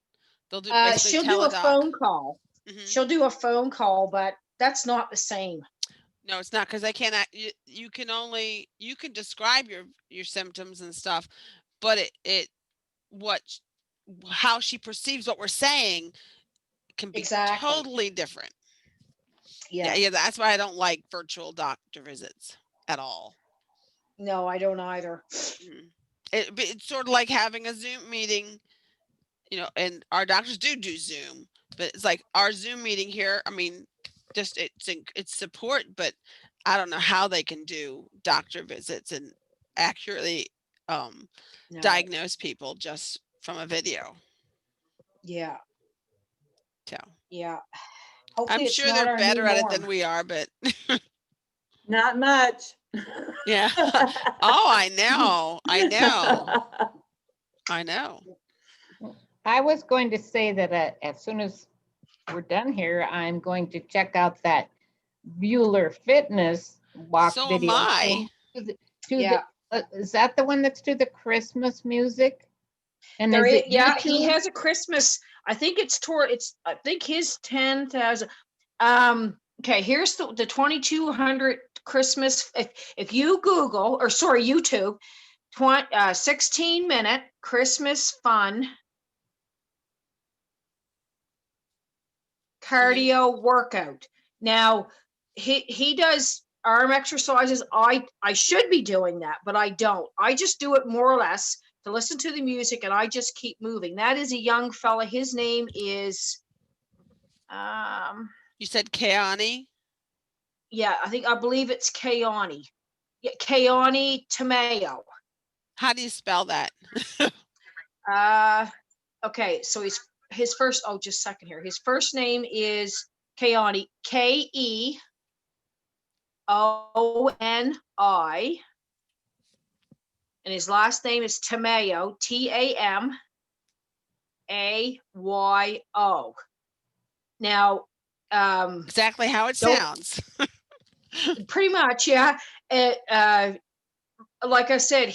they'll do she'll basically do a teledoc. phone call. Mhm. She'll do a phone call, but that's not the same. No, it's not because I can't. You can only describe your symptoms and stuff, but what how she perceives what we're saying can be Exactly. totally different. Yeah. Yeah, that's why I don't like virtual doctor visits at all. No, I don't either. Mm. It's sort of like having a Zoom meeting, and our doctors do Zoom, but it's like our Zoom meeting here. I mean, just it's support, but I don't know how they can do doctor visits and accurately No. diagnose people just from a video. Yeah. So Yeah. I'm Hopefully it's sure not they're our better new at it norm. than we are, but Not much. yeah. Oh, I know. I know. I was going to say that as soon as we're done here, I'm going to check out that Bueller Fitness walk So am video. I. Yeah. Is that the one that's to the Christmas music? And There is is, it yeah, he YouTube? has a Christmas, I think I think his 10,000. Okay, here's the 2200 Christmas. If you Google, or sorry, YouTube, 16-minute Christmas fun cardio workout. Now, he does arm exercises. I should be doing that, but I don't. I just do it more or less to listen to the music, and I just keep moving. That is a young fella. His name is You said Keani? yeah, I believe it's Keani. Yeah, Keani Tomeo. How do you spell that? Okay, so his first, oh, just a second here. His first name is Keani, Keoni, and his last name is Tamayo, Tamayo. Now, Exactly how it Don't- sounds. pretty much, yeah. Like I said,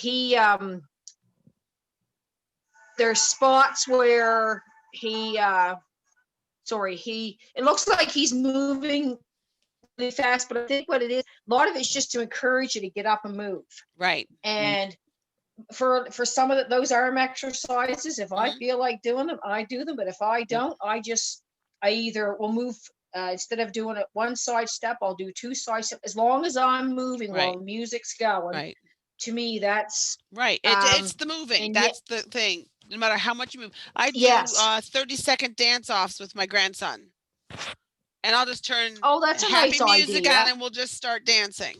there's spots where it looks like he's moving really fast, but I think what it is, a lot of it's just to encourage you to get up and move. Right. And for some of those arm exercises, if I Mhm. feel like doing them, I do them. But if I don't, I either will move, instead of doing it one side step, I'll do two side steps. As long as I'm moving while Right. the music's going, Right. to me, that's Right. It's the moving. and That's the thing. No matter how much you move. I do Yes. 30-second dance offs with my grandson. And I'll just turn Oh, that's a happy nice music idea. on and we'll just start dancing.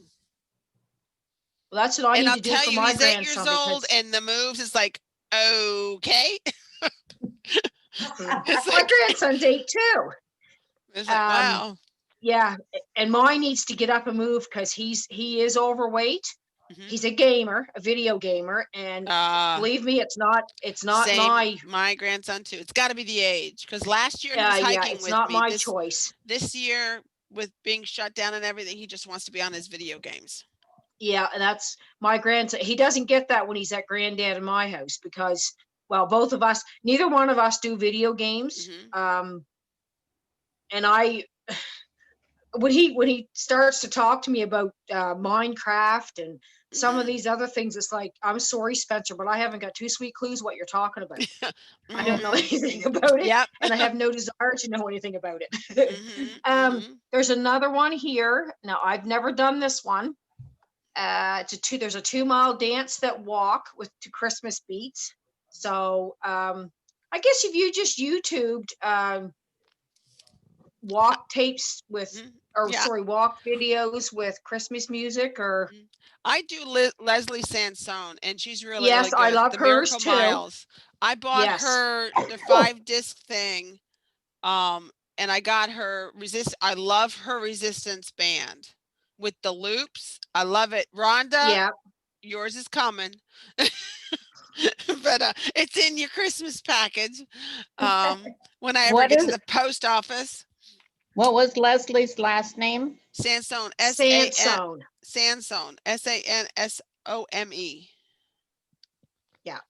Well, that's what I And need I'll to do tell for you, my he's 8 grandson. years old because and the moves is like, okay. It's my like, grandson's 8 too. it's like, Um, wow. Yeah, and mine needs to get up and move because he is overweight. Mhm. He's a gamer, a video gamer, and believe me, it's not Same, my grandson too. It's got to be the age because last year he was yeah, hiking it's with not me. my choice. This year, with being shut down and everything, he just wants to be on his video games. Yeah, and that's my grandson. He doesn't get that when he's at granddad in my house because, well, neither one of us do video games. Mhm. And when he starts to talk to me about Minecraft and some of Mhm. these other things, it's like, I'm sorry, Spencer, but I haven't got two sweet clues what you're talking about. I don't know Mhm. anything about it, Yep. and I have no desire to know anything about it. Mhm. Mhm. There's another one here. Now, I've never done this one. There's a 2-mile dance that walk to Christmas beats. So I guess if you just YouTubed walk tapes with, Mhm. or Yeah. sorry, walk videos with Christmas music, or I do Leslie Sansone, and she's really, yes, really I good. love The hers Miracle too. Miles. I bought Yes. her the 5-disc thing, and I got her I love her Resistance band with the loops. I love it. Rhonda, Yeah. yours is coming. But it's in your Christmas package. When I ever What get is to it? the post office. What was Leslie's last name? Sansone, Sansone. Sansone, Sansome. Yeah.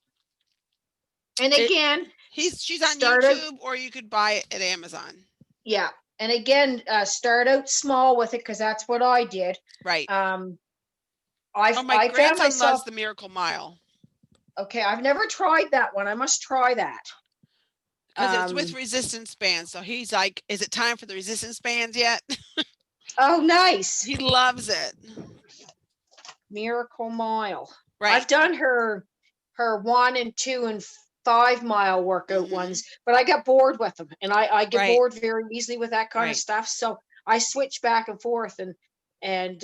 And again, She's on started- YouTube, or you could buy it at Amazon. yeah, And again, start out small with it because that's what I did. Right. I Oh, my I found grandson myself, loves the Miracle Mile okay, I've never tried that one. I must try that. because it's with Um, resistance bands. So he's like, is it time for the resistance bands yet? Oh, nice. He loves it. Miracle Mile. Right. I've done her 1 and 2 and 5 mile workout Mhm. ones, but I got bored with them, and I get Right. bored very easily with that kind Right. of stuff. So I switch back and forth, and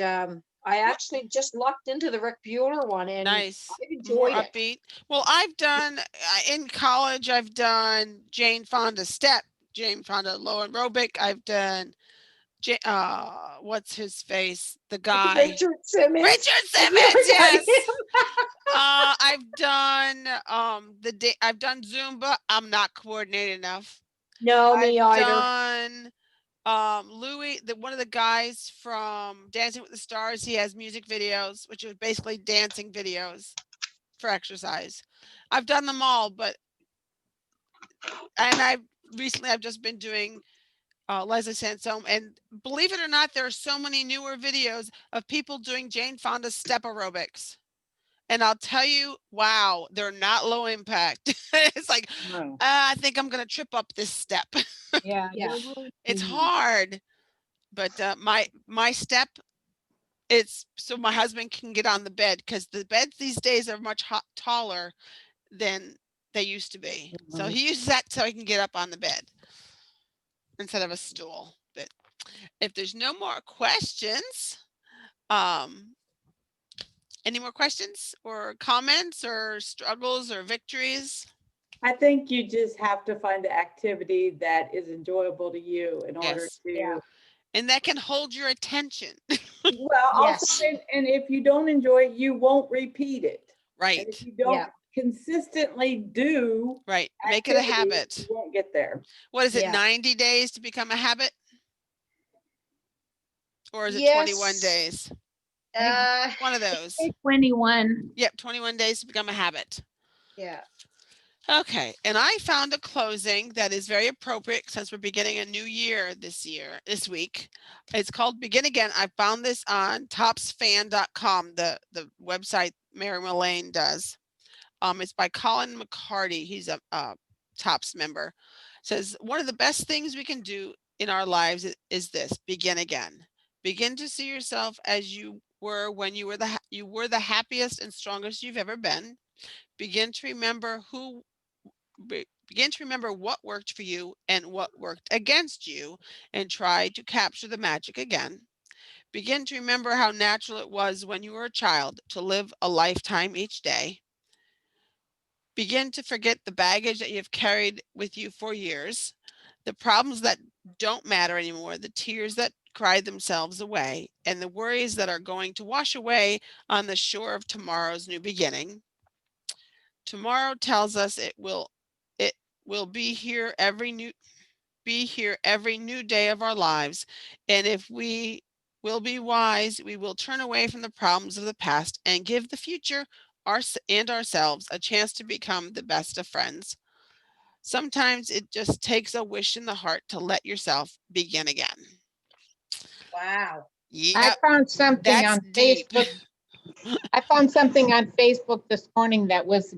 I actually just lucked into the Rick Bueller one, and Nice. I've More enjoyed it. upbeat. Well, I've done in college, I've done Jane Fonda step, Jane Fonda low aerobic. I've done what's his face? The guy. Richard Simmons. Richard Have you ever Simmons, done yes. him? I've done I've done Zumba. I'm not coordinated enough. No, I've me either. done Louis, one of the guys from Dancing with the Stars. He has music videos, which are basically dancing videos for exercise. I've done them all, and I've just been doing Leslie Sansome, and believe it or not, there are so many newer videos of people doing Jane Fonda's step aerobics. And I'll tell you, wow, they're not low impact. It's like, No. I think I'm going to trip up this step. Yeah. Yeah. It's Mhm. hard, but my step, it's so my husband can get on the bed because the beds these days are much taller than they used to be. So Mhm. he uses that so he can get up on the bed instead of a stool. But if there's no more questions, any more questions or comments or struggles or victories? I think you just have to find the activity that is enjoyable to you in order Yes. to. Yeah. And that can hold your attention. Well, also, Yes. and if you don't enjoy it, you won't repeat it. And Right. if you don't Yeah. consistently do Right. Make it a activities, habit. you won't get there. What is it, Yeah. 90 days to become a habit? Or is it 21 Yes. days? One of those. 21. Yep, 21 days to become a habit. Yeah. Okay, and I found a closing that is very appropriate since we're beginning a new year this week. It's called Begin Again. I found this on topsfan.com, the website Mary Mullane does. It's by Colin McCarty. He's a Tops member. Says one of the best things we can do in our lives is this: begin again. Begin to see yourself as you were when you were the happiest and strongest you've ever been. Begin to remember what worked for you and what worked against you, and try to capture the magic again. Begin to remember how natural it was when you were a child to live a lifetime each day. Begin to forget the baggage that you've carried with you for years, the problems that don't matter anymore, the tears that cried themselves away, and the worries that are going to wash away on the shore of tomorrow's new beginning. Tomorrow tells us it will be here every new day of our lives, and if we will be wise, we will turn away from the problems of the past and give the future and ourselves a chance to become the best of friends. Sometimes it just takes a wish in the heart to let yourself begin again. Wow. Yeah, I found something that's on deep. Facebook. I found something on Facebook this morning that was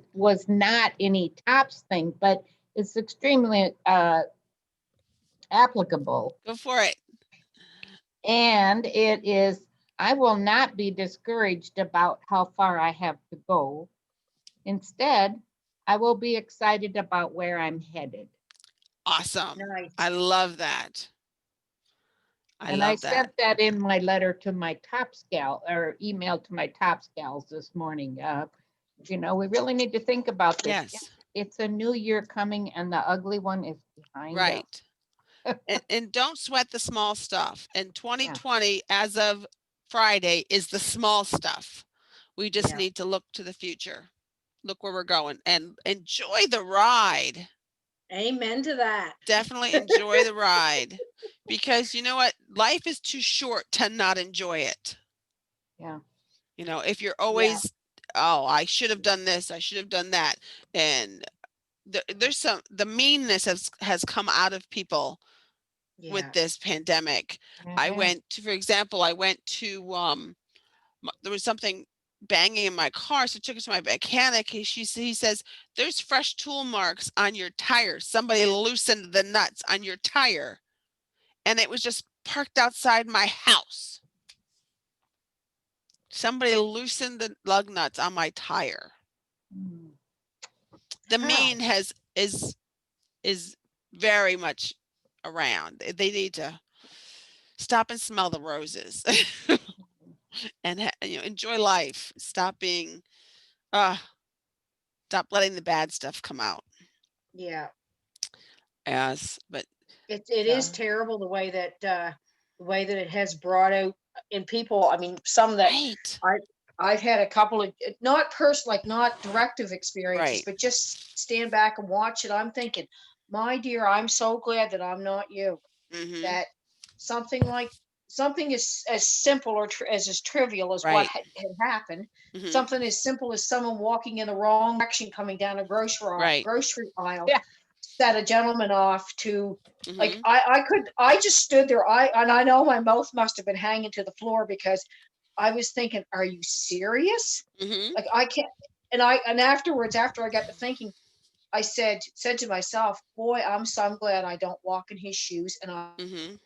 not any Tops thing, but it's extremely applicable. Go for it. And it is, I will not be discouraged about how far I have to go. Instead, I will be excited about where I'm headed. Awesome. Nice. I love that. I And I love that. sent that in my letter to my Tops gal, or email to my Tops gals this morning. We really need to think about this. Yes. It's a new year coming and the ugly one is behind us. Right. and don't sweat the small stuff. And 2020, as of Friday, is the small stuff. We just Yeah. need to look to the future. Look where we're going and enjoy the ride. Amen to that. Definitely enjoy the ride, because you know what? Life is too short to not enjoy it. Yeah. If you're always, oh, I should have done this, I should have done that. And there's the meanness has come out of people with Yeah. this pandemic. I Yeah. went to, for example, I went to, there was something banging in my car, so I took it to my mechanic. He says, there's fresh tool marks on your tire. Somebody loosened the nuts on your tire. And it was just parked outside my house. Somebody loosened the lug nuts on my tire. Mm. The Huh. mean is very much around. They need to stop and smell the roses and enjoy life. Stop being stop letting the bad stuff come out. Yeah. Yes, but It is Yeah. terrible the way that it has brought out in people. I mean, some that right. I've had a couple of not like not directive experiences, Right. but just stand back and watch it. I'm thinking, my dear, I'm so glad that I'm not you. Mm-hmm. That something as simple or as trivial as what Right. had happened. Mm-hmm. Something as simple as someone walking in the wrong direction coming down a Right. grocery aisle Yeah. set a gentleman off to like Mhm. I just stood there. I know my mouth must have been hanging to the floor because I was thinking, are you serious? Mhm. Like I can't. And afterwards, after I got to thinking, I said to myself, boy, I'm glad I don't walk in his shoes, and Mhm.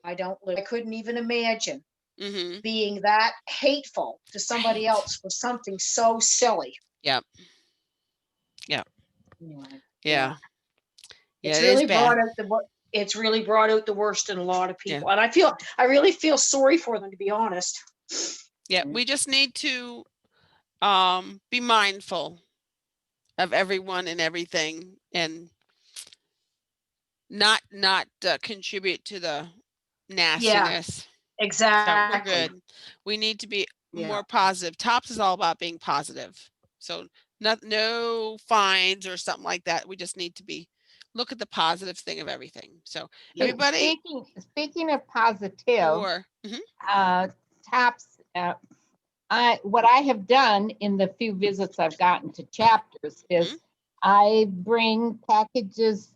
I don't live. I couldn't even imagine Mhm. being that hateful to somebody Right. else for something so silly. Yep. Yep. Anyway, Yeah. Yeah, it's it is really bad. brought out it's really brought out the worst in a lot of Yeah. people, and I really feel sorry for them, to be honest. Yeah, we just need to be mindful of everyone and everything and not contribute to the nastiness. So we're Exactly. good. We need to be Yeah. more positive. Tops is all about being positive. So no fines or something like that. We just need to look at the positive thing of everything. So Yeah. everybody, Speaking of positive, sure. Mhm. Tops, what I have done in the few visits I've gotten to chapters is I bring packages,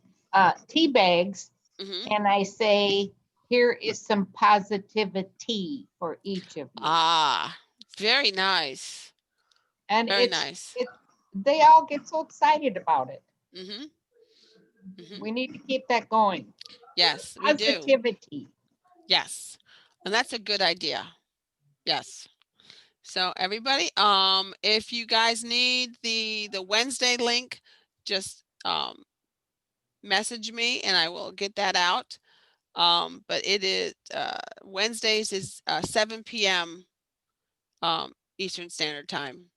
tea bags, Mhm. and I say, here is some positivity for each of you. Ah, very nice. And Very nice. they all get so excited about it. Mhm. Mhm. We need to keep that going. Yes, we do. Positivity. Yes. And that's a good idea. Yes. So everybody, if you guys need the Wednesday link, just message me and I will get that out. But it is Wednesdays is 7 p.m. Eastern Standard Time.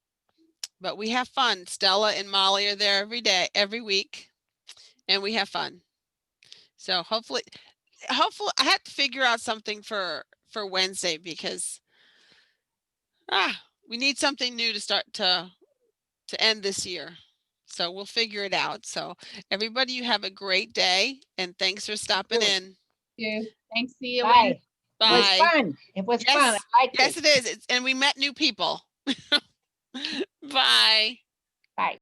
But we have fun. Stella and Molly are there every week, and we have fun. So hopefully I have to figure out something for Wednesday because we need something new to start to end this year. So we'll figure it out. So everybody, you have a great day and thanks for stopping in. Yeah. Thanks, see you. Bye. Bye. It was fun. It was fun. Yes. I liked Yes, it. it is. And we met new people. Bye.